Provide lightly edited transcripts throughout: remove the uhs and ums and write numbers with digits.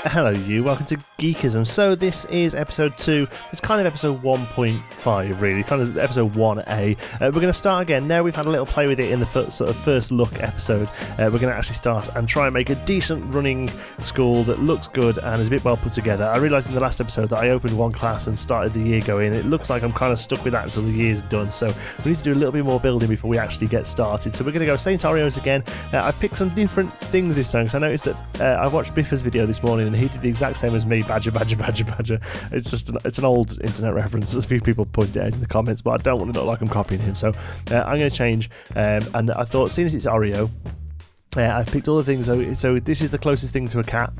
Hello you, welcome to Geekism. So this is episode 2, it's kind of episode 1.5 really, kind of episode 1A. We're going to start again. Now we've had a little play with it in the sort of first look episode. We're going to actually start and try and make a decent running school that looks good and is a bit well put together. I realised in the last episode that I opened one class and started the year going. It looks like I'm kind of stuck with that until the year's done, so we need to do a little bit more building before we actually get started. So we're going to go St. Oreos again. I've picked some different things this time because I noticed that I watched Biffa's video this morning and he did the exact same as me, badger. It's just it's an old internet reference. A few people pointed it out in the comments, but I don't want to look like I'm copying him, so I'm going to change. And I thought, seeing as it's Oreo, I picked all the things. So this is the closest thing to a cat.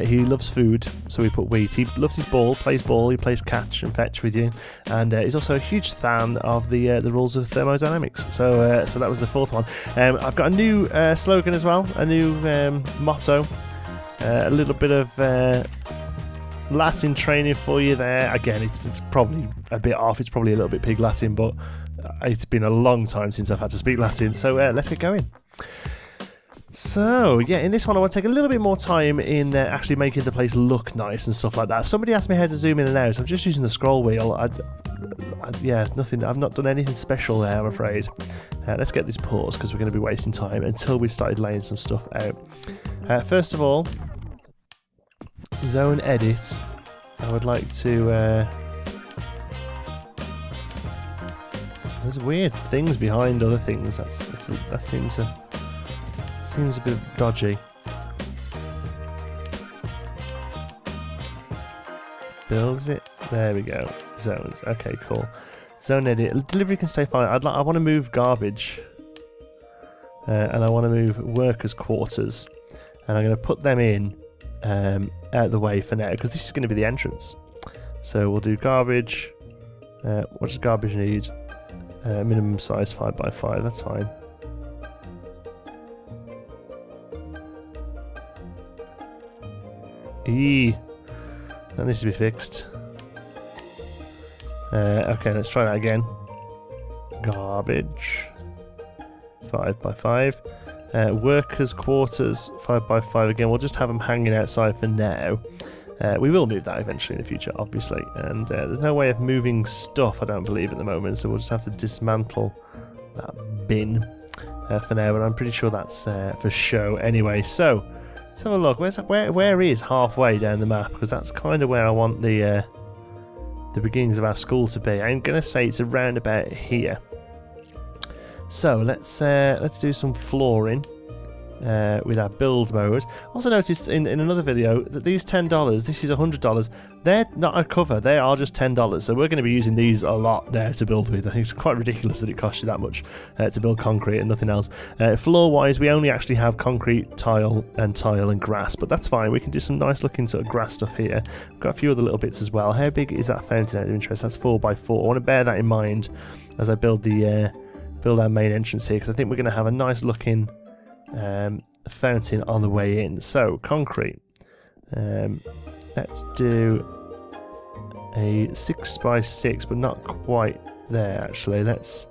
He loves food, so we put wheat. He loves his ball, plays ball. He plays catch and fetch with you, and he's also a huge fan of the rules of thermodynamics. So that was the fourth one. I've got a new slogan as well, a new motto. A little bit of Latin training for you there. Again, it's probably a bit off. It's probably a little bit pig Latin, but it's been a long time since I've had to speak Latin. So let's get going. So, yeah, in this one I want to take a little bit more time in actually making the place look nice and stuff like that. Somebody asked me how to zoom in and out. I'm just using the scroll wheel. Yeah, nothing. I've not done anything special there, I'm afraid. Let's get this paused because we're going to be wasting time until we've started laying some stuff out. First of all, zone edit. I would like to... there's weird things behind other things. That seems a bit dodgy. Builds it. There we go. Zones. Okay, cool. Zone edit. Delivery can stay fine. I want to move garbage, and I want to move workers' quarters, and I'm going to put them in out of the way for now because this is going to be the entrance. So we'll do garbage. What does garbage need? Minimum size 5x5. That's fine. That needs to be fixed. Okay, let's try that again. Garbage 5x5. Workers' quarters 5x5 again. We'll just have them hanging outside for now. We will move that eventually in the future, obviously. And there's no way of moving stuff, I don't believe, at the moment. So we'll just have to dismantle that bin for now. But I'm pretty sure that's for show anyway. So let's have a look. Where is halfway down the map? Because that's kind of where I want the beginnings of our school to be. I'm going to say it's around about here. So let's do some flooring with our build mode. Also noticed in another video that these $10, this is $100. They're not a cover. They are just $10. So we're going to be using these a lot now to build with. I think it's quite ridiculous that it costs you that much to build concrete and nothing else. Floor-wise, we only actually have concrete, tile and grass, but that's fine. We can do some nice looking sort of grass stuff here. We've got a few other little bits as well. How big is that fountain out of interest? That's 4x4. I want to bear that in mind as I build our main entrance here, because I think we're going to have a nice looking fountain on the way in. So concrete. Let's do a 6x6, but not quite there actually. Let's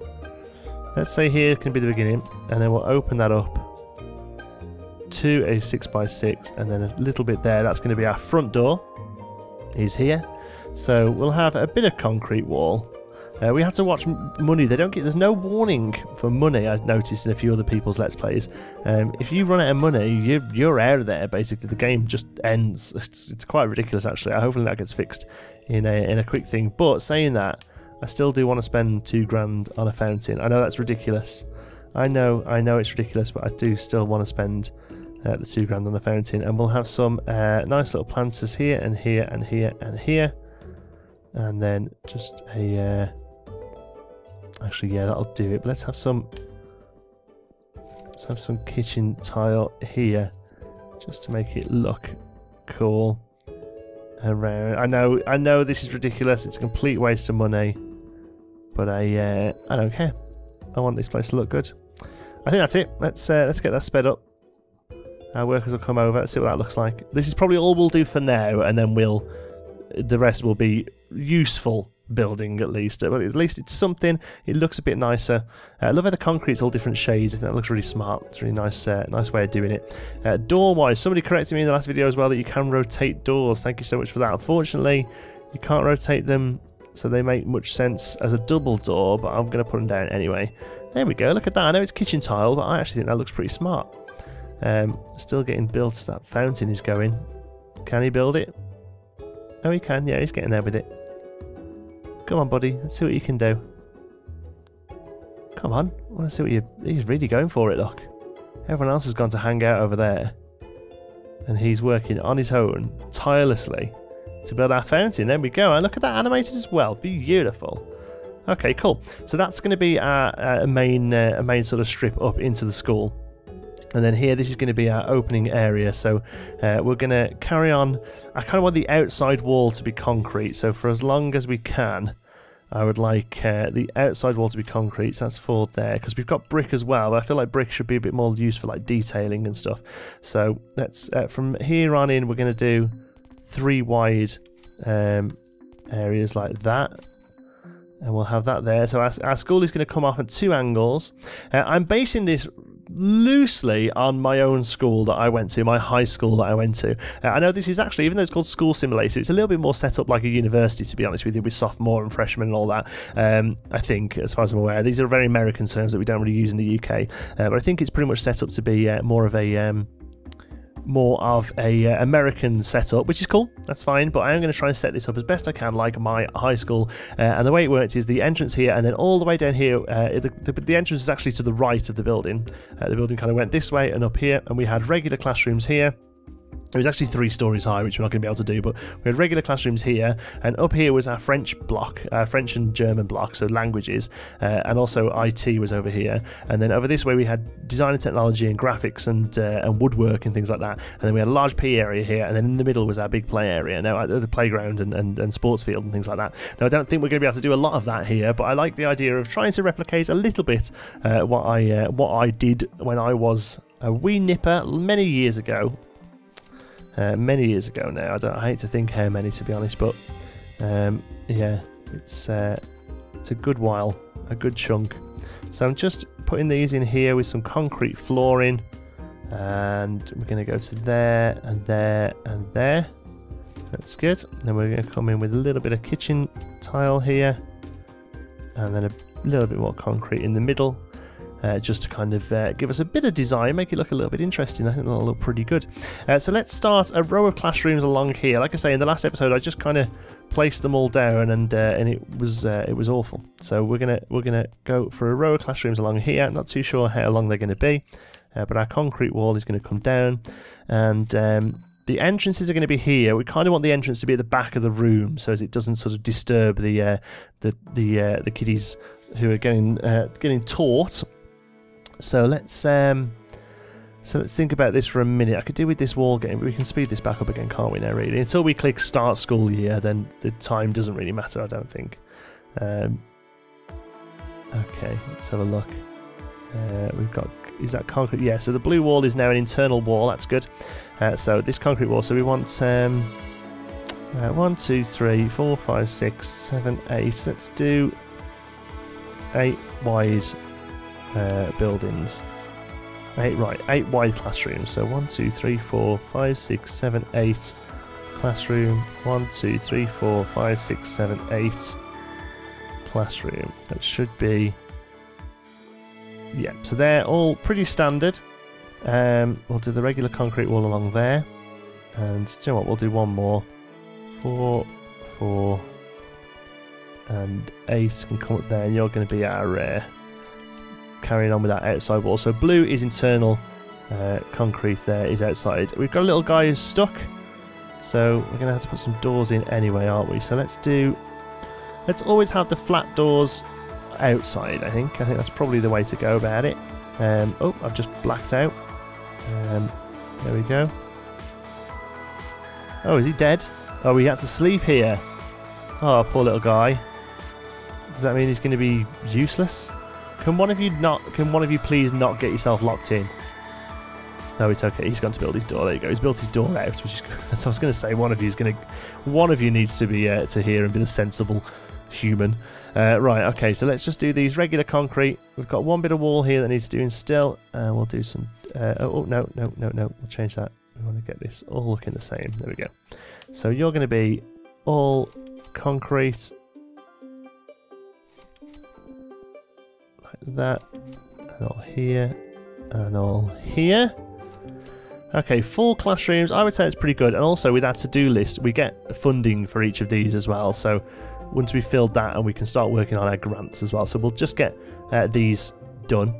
say here can be the beginning, and then we'll open that up to a 6x6, and then a little bit there. That's going to be our front door. Is here. So we'll have a bit of concrete wall. We have to watch money. There's no warning for money. I've noticed in a few other people's Let's Plays. If you run out of money, you're out of there. Basically, the game just ends. It's quite ridiculous, actually. Hopefully that gets fixed in a quick thing. But saying that, I still do want to spend $2,000 on a fountain. I know that's ridiculous. I know it's ridiculous, but I do still want to spend the $2,000 on a fountain. And we'll have some nice little planters here and here and here and here, and then just a. Actually, yeah, that'll do it. But let's have some kitchen tile here, just to make it look cool. Around, I know this is ridiculous. It's a complete waste of money, but I don't care. I want this place to look good. I think that's it. Let's get that sped up. Our workers will come over. Let's see what that looks like. This is probably all we'll do for now, and then the rest will be useful building at least. But at least it's something. It looks a bit nicer. I love how the concrete's all different shades. I think that looks really smart. It's a really nice nice way of doing it. Door-wise, somebody corrected me in the last video as well that you can rotate doors. Thank you so much for that. Unfortunately, you can't rotate them so they make much sense as a double door, but I'm going to put them down anyway. There we go, look at that. I know it's kitchen tile, but I actually think that looks pretty smart. Still getting built. That fountain is going. Can he build it? Oh, he can. Yeah, he's getting there with it. Come on, buddy. Let's see what you can do. Come on. I want to see what you... He's really going for it, look. Everyone else has gone to hang out over there. And he's working on his own, tirelessly, to build our fountain. There we go. And look at that animated as well. Beautiful. Okay, cool. So that's going to be our main sort of strip up into the school. And then here, this is going to be our opening area. So we're going to carry on. I kind of want the outside wall to be concrete. So for as long as we can, I would like the outside wall to be concrete. So that's for there, because we've got brick as well. But I feel like brick should be a bit more used for like detailing and stuff. So let's from here on in, we're going to do 3 wide areas like that. And we'll have that there. So our school is going to come off at 2 angles. I'm basing this loosely on my own school that I went to, my high school that I went to. I know this is actually, even though it's called School Simulator, it's a little bit more set up like a university, to be honest with you, with sophomore and freshman and all that. I think, as far as I'm aware, these are very American terms that we don't really use in the UK. But I think it's pretty much set up to be more of a American setup, which is cool. That's fine, but I am going to try and set this up as best I can like my high school. And the way it works is the entrance here, and then all the way down here. The entrance is actually to the right of the building. The building kind of went this way and up here, and we had regular classrooms here. It was actually 3 stories high, which we're not going to be able to do, but we had regular classrooms here, and up here was our French block, French and German block, so languages, and also IT was over here, and then over this way we had design and technology and graphics and woodwork and things like that, and then we had a large P area here, and then in the middle was our big play area, now the playground and sports field and things like that. Now I don't think we're going to be able to do a lot of that here, but I like the idea of trying to replicate a little bit what I did when I was a wee nipper many years ago. Many years ago now. I hate to think how many, to be honest, but yeah, it's a good while, a good chunk. So I'm just putting these in here with some concrete flooring, and we're going to go to there and there and there. That's good. Then we're going to come in with a little bit of kitchen tile here, and then a little bit more concrete in the middle. Just to kind of give us a bit of design, make it look a little bit interesting. I think that'll look pretty good. So let's start a row of classrooms along here. Like I say, in the last episode, I just kind of placed them all down, and it was awful. So we're gonna go for a row of classrooms along here. Not too sure how long they're going to be, but our concrete wall is going to come down, and the entrances are going to be here. We kind of want the entrance to be at the back of the room, so as it doesn't sort of disturb the kiddies who are getting taught. So let's think about this for a minute. I could do with this wall getting, but we can speed this back up again, can't we now, really? Until we click start school year, then the time doesn't really matter, I don't think. Okay, let's have a look. We've got, is that concrete? Yeah, so the blue wall is now an internal wall, that's good. So this concrete wall, so we want 1, 2, 3, 4, 5, 6, 7, 8. Let's do 8 wide buildings. 8 wide classrooms. So 1, 2, 3, 4, 5, 6, 7, 8 classroom. 1, 2, 3, 4, 5, 6, 7, 8 classroom. That should be, yeah. So they're all pretty standard. We'll do the regular concrete wall along there, and do you know what? We'll do one more. 4, 4, and 8 can come up there, and you're going to be our carrying on with that outside wall. So blue is internal, concrete there is outside. We've got a little guy who's stuck, so we're going to have to put some doors in anyway, aren't we? So let's always have the flat doors outside. I think that's probably the way to go about it. Oh, I've just blacked out. There we go. Oh, is he dead? Oh, he had to sleep here. Oh, poor little guy. Does that mean he's going to be useless? Can one of you please not get yourself locked in? No, it's okay. He's gone to build his door. There you go. He's built his door out, which is good. So I was going to say one of you needs to be to hear and be the sensible human. Right, okay, so let's just do these regular concrete. We've got one bit of wall here that needs doing still, and we'll do some... oh, no, we'll change that. We want to get this all looking the same. There we go. So you're going to be all concrete. Like that. And all here. And all here. Okay, 4 classrooms. I would say it's pretty good. And also with our to-do list, we get funding for each of these as well. So once we filled that, and we can start working on our grants as well. So we'll just get these done.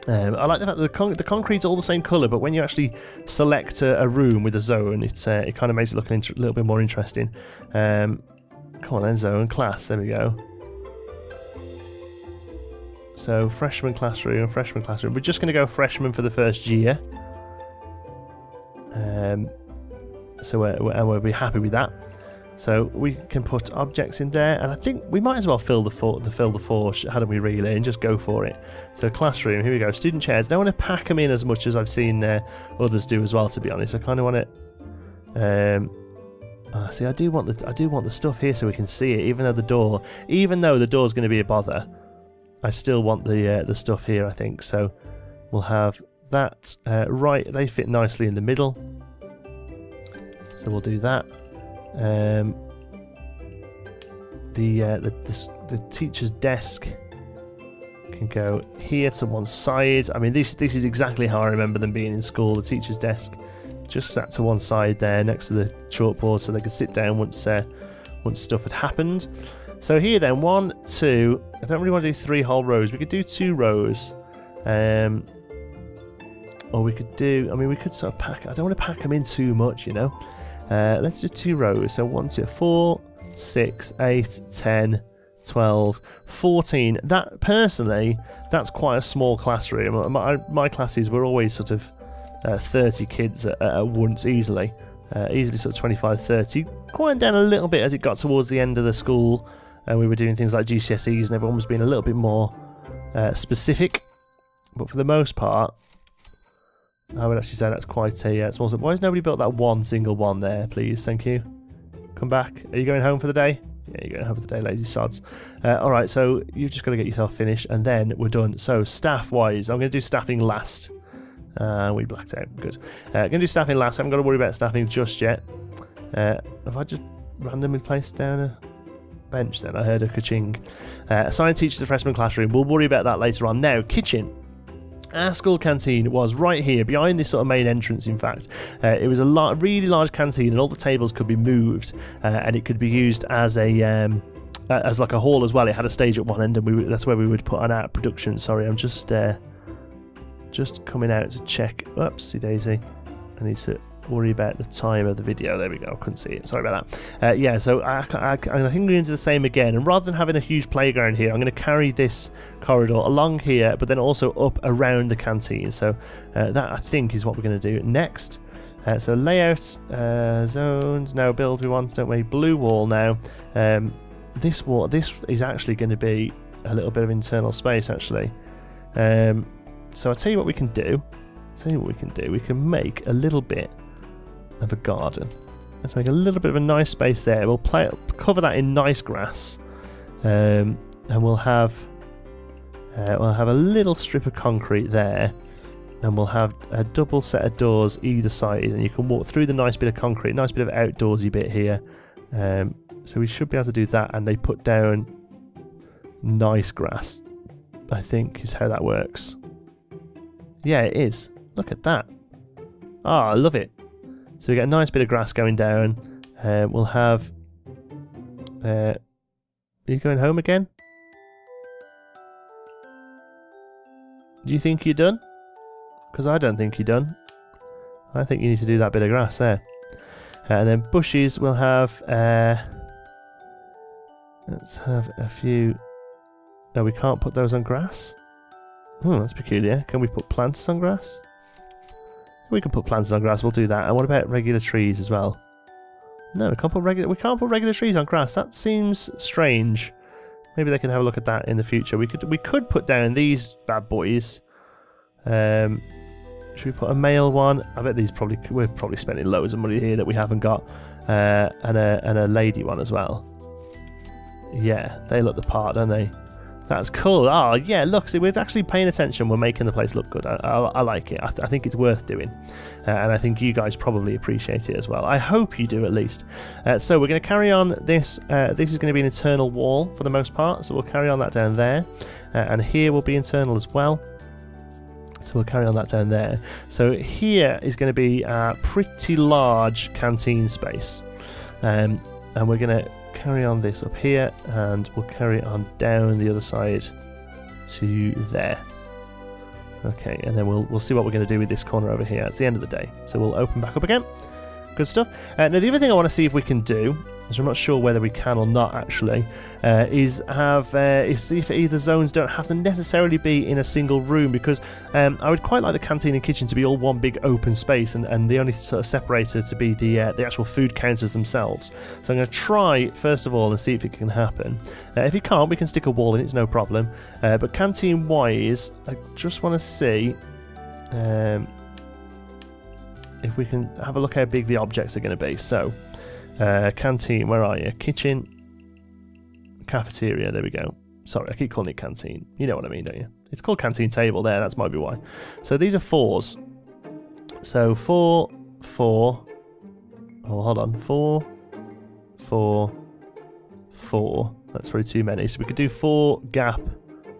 I like the fact that the concrete's all the same colour, but when you actually select a room with a zone, it kind of makes it look a little bit more interesting. Come on then, zone, class, there we go. So freshman classroom. We're just going to go freshman for the first year. So we'll be happy with that. So we can put objects in there, and I think we might as well fill the four, hadn't we really, and just go for it. So classroom, here we go. Student chairs. I don't want to pack them in as much as I've seen others do as well. To be honest, I kind of want it. See, I do want the stuff here so we can see it. Even though the door's going to be a bother, I still want the stuff here. I think so. We'll have that right. They fit nicely in the middle, so we'll do that. The teacher's desk can go here to one side. I mean, this is exactly how I remember them being in school. The teacher's desk just sat to one side there next to the chalkboard, so they could sit down once stuff had happened. So here then, 1, 2. I don't really want to do 3 whole rows. We could do 2 rows. Or we could do... I mean, we could sort of pack... I don't want to pack them in too much, you know. Let's do 2 rows. So 1, 2, 4, 6, 8, 10, 12, 14. That, personally, that's quite a small classroom. My classes were always sort of 30 kids at once, easily. Easily sort of 25, 30. Quieted down a little bit as it got towards the end of the school. And we were doing things like GCSEs, and everyone was being a little bit more specific. But for the most part, I would actually say that's quite a small... Why has nobody built that one single one there, please? Thank you. Come back. Are you going home for the day? Yeah, you're going home for the day, lazy sods. Alright, so you've just got to get yourself finished, and then we're done. So, staff-wise, I'm going to do staffing last. We blacked out. Good. Going to do staffing last. I haven't got to worry about staffing just yet. Have I just randomly placed down a bench then? I heard a ka-ching. Assign teachers to freshman classroom. We'll worry about that later on. Now, kitchen. Our school canteen was right here, behind this sort of main entrance, in fact. It was a really large canteen, and all the tables could be moved, and it could be used as as like a hall as well. It had a stage at one end, and that's where we would put on our production. Sorry, I'm just coming out to check. Oopsie daisy. I need to worry about the time of the video. There we go. I couldn't see it. Sorry about that. Yeah, so I think we're going to do the same again. And rather than having a huge playground here, I'm going to carry this corridor along here, but then also up around the canteen. So that, I think, is what we're going to do next. So layout, zones. Now build we want, don't we? Blue wall now. This wall, this is actually going to be a little bit of internal space, actually. So I'll tell you what we can do. We can make a little bit of a garden. Let's make a little bit of a nice space there. We'll cover that in nice grass, and we'll have a little strip of concrete there, and we'll have a double set of doors either side, and you can walk through the nice bit of concrete, nice bit of outdoorsy bit here. So we should be able to do that, and they put down nice grass, I think, is how that works. Yeah, it is. Look at that. Ah, I love it. So we get a nice bit of grass going down. We'll have... are you going home again? Do you think you're done? Because I don't think you're done. I think you need to do that bit of grass there. And then bushes, we'll have... let's have a few... No, we can't put those on grass? Oh, that's peculiar. Can we put plants on grass? We can put plants on grass, we'll do that. And what about regular trees as well? No, we can't put regular trees on grass. That seems strange. Maybe they can have a look at that in the future. We could put down these bad boys. Should we put a male one? I bet we're probably spending loads of money here that we haven't got. And a lady one as well. Yeah, they look the part, don't they? That's cool. Oh, yeah, look, see, we're actually paying attention. We're making the place look good. I like it. I think it's worth doing. And I think you guys probably appreciate it as well. I hope you do, at least. So we're going to carry on this. This is going to be an internal wall for the most part. So we'll carry on that down there. And here will be internal as well. So we'll carry on that down there. So here is going to be a pretty large canteen space. And we're going to carry on this up here, and we'll carry it on down the other side to there. Okay, and then we'll see what we're going to do with this corner over here. It's the end of the day, so we'll open back up again. Good stuff. Now the other thing I want to see if we can do, which I'm not sure whether we can or not actually, is see if either zones don't have to necessarily be in a single room, because I would quite like the canteen and kitchen to be all one big open space, and the only sort of separator to be the actual food counters themselves. So I'm going to try first of all and see if it can happen. If it can't, we can stick a wall in, it's no problem. But canteen wise, I just want to see if we can have a look how big the objects are going to be. So canteen, where are you? Kitchen, cafeteria, there we go. Sorry, I keep calling it canteen. You know what I mean, don't you? It's called canteen table there, that's might be why. So these are 4s. So 4, 4. Oh, hold on. 4, 4, 4. That's probably too many. So we could do 4 gap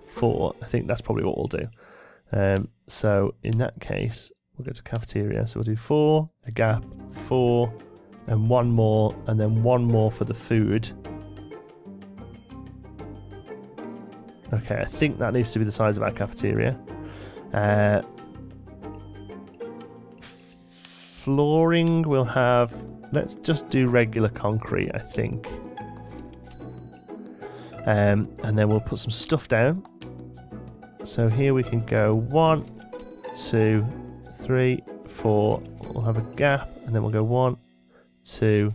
4. I think that's probably what we'll do. So in that case, we'll go to cafeteria. So we'll do 4, a gap, 4, and 1 more, and then 1 more for the food. Okay, I think that needs to be the size of our cafeteria. Flooring will have... Let's just do regular concrete, I think. And then we'll put some stuff down. So here we can go 1, 2, 3, 4. We'll have a gap, and then we'll go 1, 2,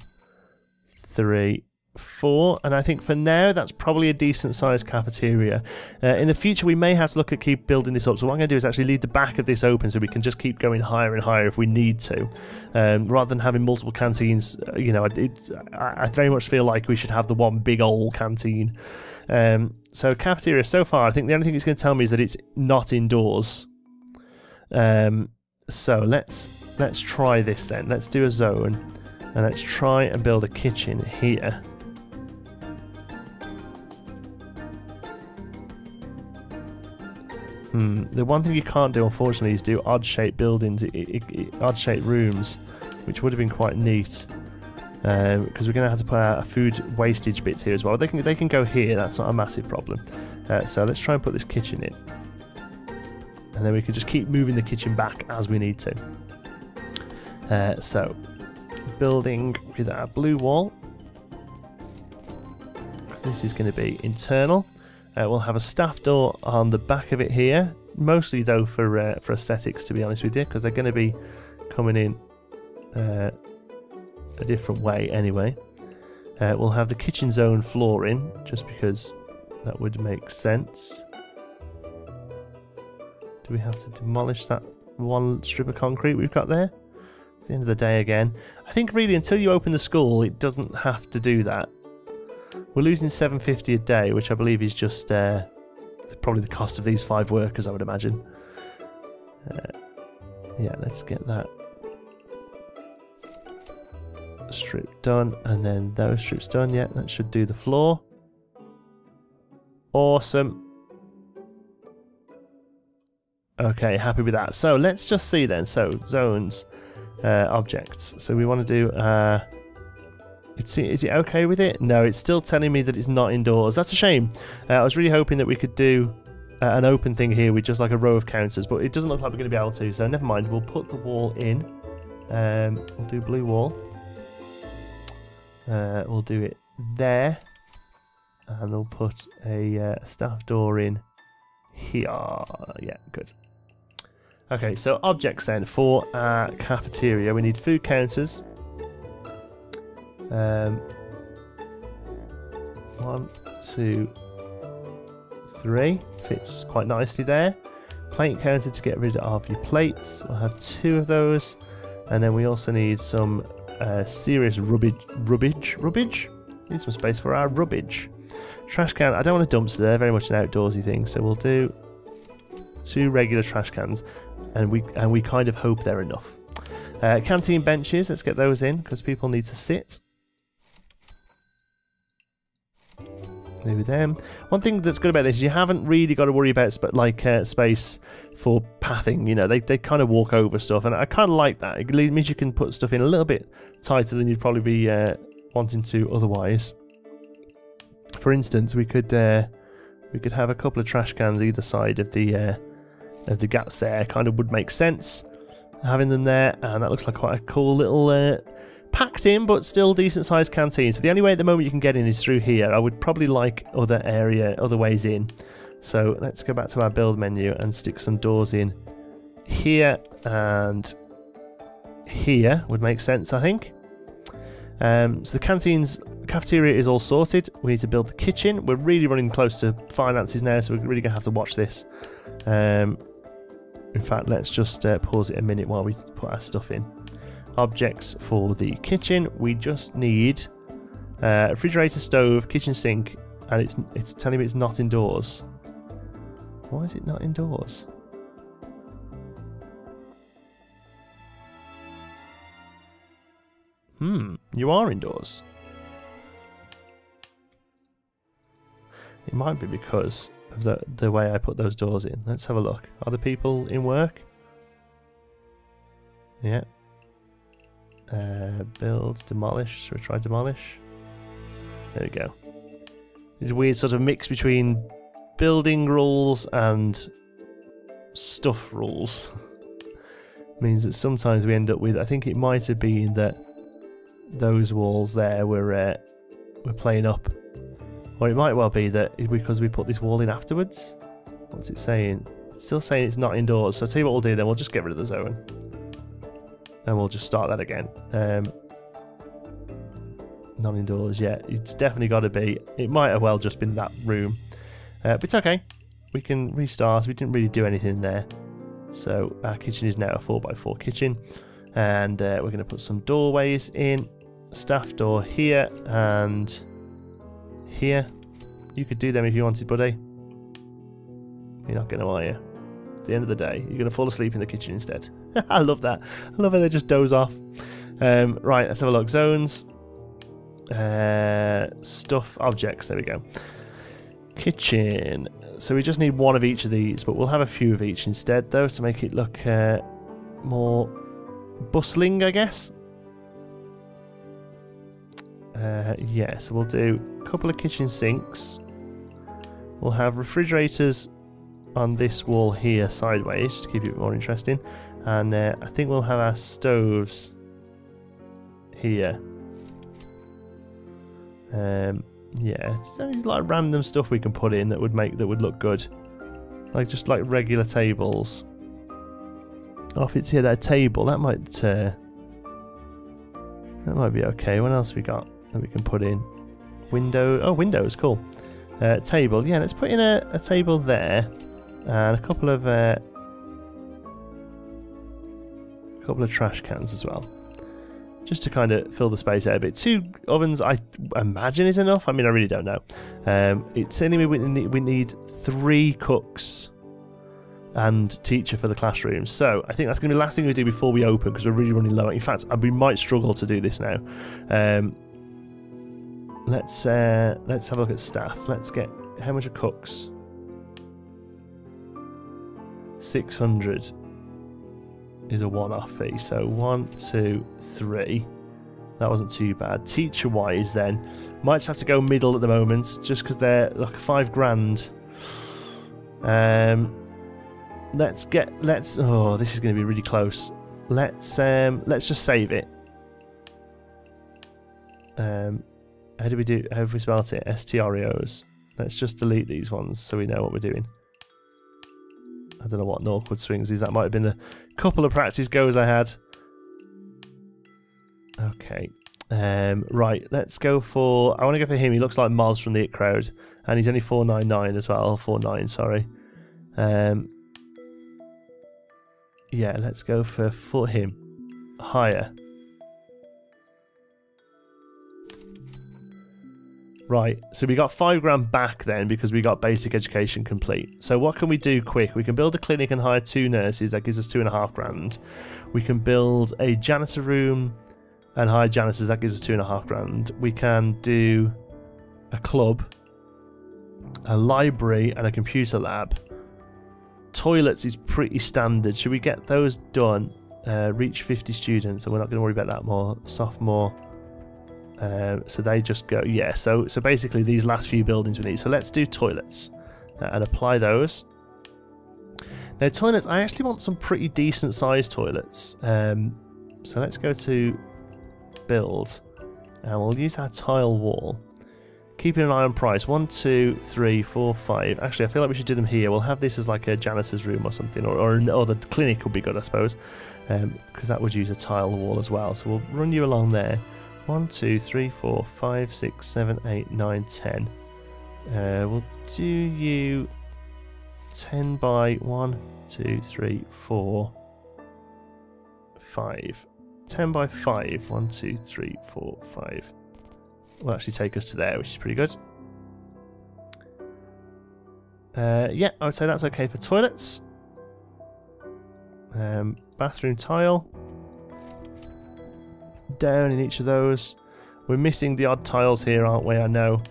3, 4, and I think for now that's probably a decent sized cafeteria. In the future we may have to look at keep building this up, so what I'm going to do is actually leave the back of this open so we can just keep going higher and higher if we need to, rather than having multiple canteens. You know, I very much feel like we should have the one big old canteen. So cafeteria so far, I think the only thing it's going to tell me is that it's not indoors. So let's try this then. Let's do a zone, and let's try and build a kitchen here. The one thing you can't do, unfortunately, is do odd-shaped buildings, odd-shaped rooms, which would have been quite neat. Because we're going to have to put out a food wastage bits here as well. They can go here, that's not a massive problem. So let's try and put this kitchen in. And then we can just keep moving the kitchen back as we need to. So, building with our blue wall. This is going to be internal. We'll have a staff door on the back of it here, mostly though for aesthetics, to be honest with you, because they're going to be coming in a different way anyway. We'll have the kitchen zone flooring, just because that would make sense. Do we have to demolish that one strip of concrete we've got there? At the end of the day again. I think really until you open the school it doesn't have to do that. We're losing $7.50 a day, which I believe is just probably the cost of these 5 workers, I would imagine. Yeah, let's get that strip done, and then those strips done. Yeah, that should do the floor. Awesome. Okay, happy with that. So let's just see then. So zones, objects. So we want to do... is it okay with it? No, it's still telling me that it's not indoors. That's a shame. I was really hoping that we could do an open thing here with just like a row of counters, but it doesn't look like we're going to be able to, so never mind. We'll put the wall in. We'll do blue wall. We'll do it there. And we'll put a staff door in here. Yeah, good. Okay, so objects then for our cafeteria. We need food counters. 1, 2, 3. Fits quite nicely there. Plate counter to get rid of your plates. We'll have 2 of those. And then we also need some serious rubbish. Need some space for our rubbish. Trash can. I don't want a dumpster. They're very much an outdoorsy thing, so we'll do 2 regular trash cans, and we kind of hope they're enough. Canteen benches. Let's get those in because people need to sit. Maybe them. One thing that's good about this is you haven't really got to worry about space for pathing. You know, they kind of walk over stuff, and I kind of like that. It means you can put stuff in a little bit tighter than you'd probably be wanting to otherwise. For instance, we could have a couple of trash cans either side of the gaps there. Kind of would make sense having them there, and that looks like quite a cool little packed in but still decent sized canteen. So the only way at the moment you can get in is through here. I would probably like other ways in. So let's go back to our build menu and stick some doors in here and here would make sense, I think. So the cafeteria is all sorted. We need to build the kitchen. We're really running close to finances now, so we're really gonna have to watch this. In fact, let's just pause it a minute while we put our stuff in. Objects for the kitchen. We just need refrigerator, stove, kitchen sink, and it's telling me it's not indoors. Why is it not indoors? You are indoors. It might be because of the way I put those doors in. Let's have a look. Are the people in work? Yeah. Build, demolish. Should we try demolish? There we go. This weird sort of mix between building rules and stuff rules. Means that sometimes we end up with, I think it might have been that those walls there were playing up. Or it might well be that because we put this wall in afterwards. What's it saying? It's still saying it's not indoors. So I'll tell you what we'll do then. We'll just get rid of the zone. And we'll just start that again. Not indoors yet. It's definitely got to be. It might have well just been that room. But it's okay. We can restart. We didn't really do anything there. So our kitchen is now a 4x4 kitchen. And we're going to put some doorways in. Staff door here and here. You could do them if you wanted, buddy. You're not going to, are you? At the end of the day, you're going to fall asleep in the kitchen instead. I love that. I love how they just doze off. Right, let's have a look. Zones. Stuff, objects. There we go. Kitchen. So we just need one of each of these, but we'll have a few of each instead, though, to make it look more bustling, I guess. Yeah, so we'll do a couple of kitchen sinks. We'll have refrigerators on this wall here sideways to keep it more interesting, and I think we'll have our stoves here. Yeah, it's only like random stuff we can put in that would look good, like just like regular tables. Oh, if it's here, that table that might be okay. What else we got that we can put in? Window. Oh, windows, cool. Table. Yeah, let's put in a table there, and a couple of trash cans as well, just to kind of fill the space out a bit. 2 ovens, I imagine, is enough. I mean, I really don't know. It's anyway. We need 3 cooks and teacher for the classroom. So I think that's going to be the last thing we do before we open, because we're really running low. In fact, we might struggle to do this now. Let's have a look at staff. Let's get how much are cooks? 600 is a one-off fee. So 1, 2, 3. That wasn't too bad. Teacher-wise, then might just have to go middle at the moment, just because they're like $5,000. Oh, this is going to be really close. Let's just save it. How do we do? How have we spelt it? STREOs. Let's just delete these ones so we know what we're doing. I don't know what Northwood swings is. That might have been the couple of practice goes I had. Okay. Right, let's go for... I want to go for him. He looks like Moz from the It Crowd. And he's only 499 as well. 49, sorry. Yeah, let's go for him. Higher. Right, so we got £5 back then because we got basic education complete. So what can we do quick? We can build a clinic and hire 2 nurses. That gives us £2.5. We can build a janitor room and hire janitors. That gives us £2.5. We can do a club, a library, and a computer lab. Toilets is pretty standard. Should we get those done? Reach 50 students, so we're not going to worry about that more. Sophomore. So they just go, yeah, so basically these last few buildings we need. So let's do toilets and apply those. Now toilets, I actually want some pretty decent sized toilets. So let's go to build and we'll use our tile wall. Keeping an eye on price. 1, 2, 3, 4, 5. Actually, I feel like we should do them here. We'll have this as like a janitor's room or something, or the clinic would be good, I suppose, because that would use a tile wall as well. So we'll run you along there. 1, 2, 3, 4, 5, 6, 7, 8, 9, 10. We'll do you 10 by 1, 2, 3, 4, 5. 10 by 5. 1, 2, 3, 4, 5. Will actually take us to there, which is pretty good. Yeah, I would say that's okay for toilets. Bathroom tile. Down in each of those. We're missing the odd tiles here, aren't we? I know.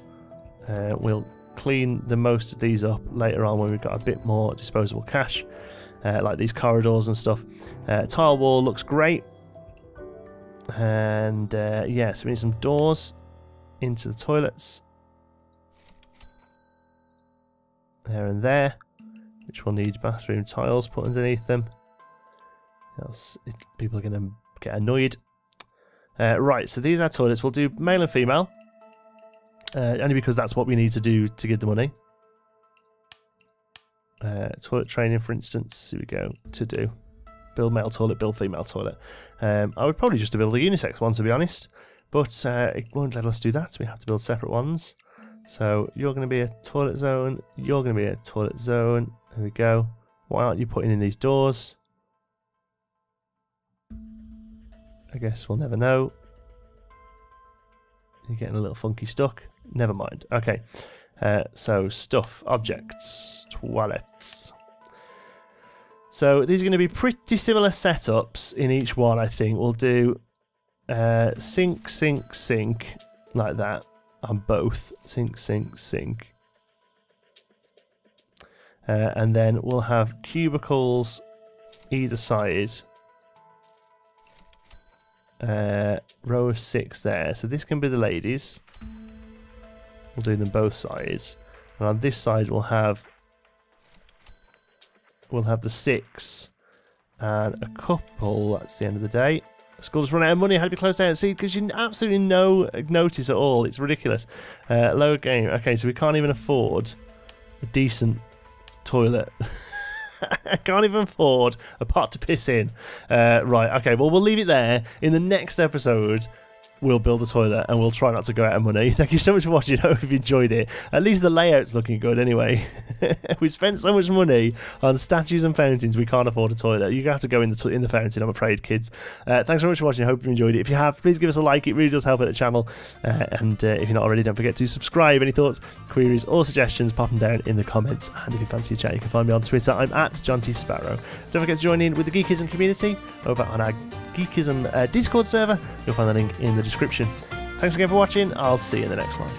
We'll clean the most of these up later on when we've got a bit more disposable cash, like these corridors and stuff. Tile wall looks great. And yeah, so we need some doors into the toilets. There and there, which will need bathroom tiles put underneath them. Else people are going to get annoyed. Right, so these are toilets. We'll do male and female. Only because that's what we need to do to get the money. Toilet training, for instance. Here we go. To do. Build male toilet, build female toilet. I would probably just build a unisex one, to be honest. But it won't let us do that, so we have to build separate ones. So you're going to be a toilet zone. You're going to be a toilet zone. There we go. Why aren't you putting in these doors? I guess we'll never know. You're getting a little funky stuck. Never mind. Okay. So stuff, objects, toilets. So these are going to be pretty similar setups in each one, I think. We'll do sink, sink, sink, like that on both. Sink, sink, sink. And then we'll have cubicles either side. Row of 6 there. So this can be the ladies. We'll do them both sides. And on this side we'll have the 6 and a couple. That's the end of the day. School's run out of money. Had to be closed down. See, because you absolutely no notice at all. It's ridiculous. Lower game. Okay, so we can't even afford a decent toilet. I can't even afford a pot to piss in. Right, okay, well, we'll leave it there. In the next episode, we'll build a toilet and we'll try not to go out of money. Thank you so much for watching. I hope you've enjoyed it. At least the layout's looking good anyway. We spent so much money on statues and fountains, we can't afford a toilet. You have to go in the fountain, I'm afraid, kids. Thanks so much for watching. I hope you enjoyed it. If you have, please give us a like. It really does help out the channel. And if you're not already, don't forget to subscribe. Any thoughts, queries, or suggestions, pop them down in the comments. And if you fancy a chat, you can find me on Twitter. I'm at John T. Sparrow. Don't forget to join in with the Geekism community over on our Geekism Discord server. You'll find the link in the description. Thanks again for watching. I'll see you in the next one.